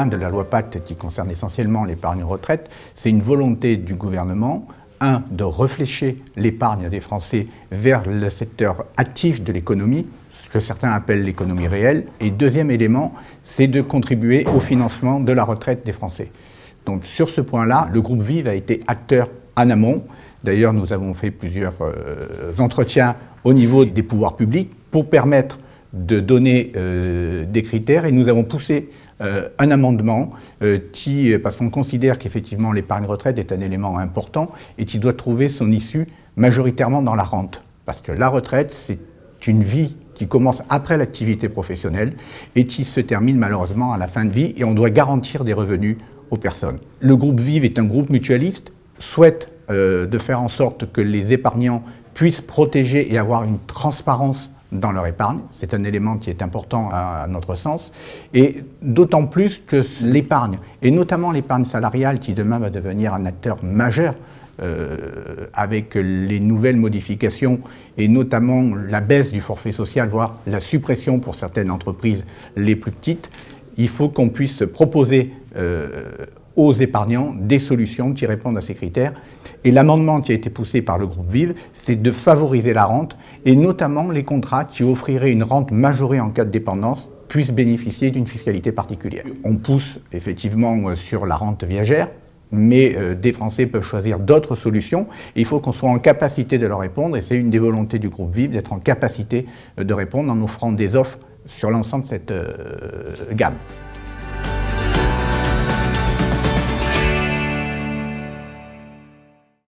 1 de la loi Pacte qui concerne essentiellement l'épargne retraite, c'est une volonté du gouvernement, de réfléchir l'épargne des Français vers le secteur actif de l'économie, ce que certains appellent l'économie réelle, et deuxième élément, c'est de contribuer au financement de la retraite des Français. Donc sur ce point-là, le groupe Vive a été acteur en amont. D'ailleurs, nous avons fait plusieurs entretiens au niveau des pouvoirs publics pour permettre de donner des critères, et nous avons poussé un amendement parce qu'on considère qu'effectivement l'épargne retraite est un élément important et qui doit trouver son issue majoritairement dans la rente. Parce que la retraite, c'est une vie qui commence après l'activité professionnelle et qui se termine malheureusement à la fin de vie, et on doit garantir des revenus aux personnes. Le groupe Vive est un groupe mutualiste, souhaite de faire en sorte que les épargnants puissent protéger et avoir une transparence dans leur épargne. C'est un élément qui est important à notre sens, et d'autant plus que l'épargne, et notamment l'épargne salariale qui demain va devenir un acteur majeur avec les nouvelles modifications et notamment la baisse du forfait social, voire la suppression pour certaines entreprises les plus petites, il faut qu'on puisse proposer aux épargnants des solutions qui répondent à ces critères. Et l'amendement qui a été poussé par le groupe Vive, c'est de favoriser la rente, et notamment les contrats qui offriraient une rente majorée en cas de dépendance puissent bénéficier d'une fiscalité particulière. On pousse effectivement sur la rente viagère, mais des Français peuvent choisir d'autres solutions. Et il faut qu'on soit en capacité de leur répondre, et c'est une des volontés du groupe Vive d'être en capacité de répondre en offrant des offres sur l'ensemble de cette gamme.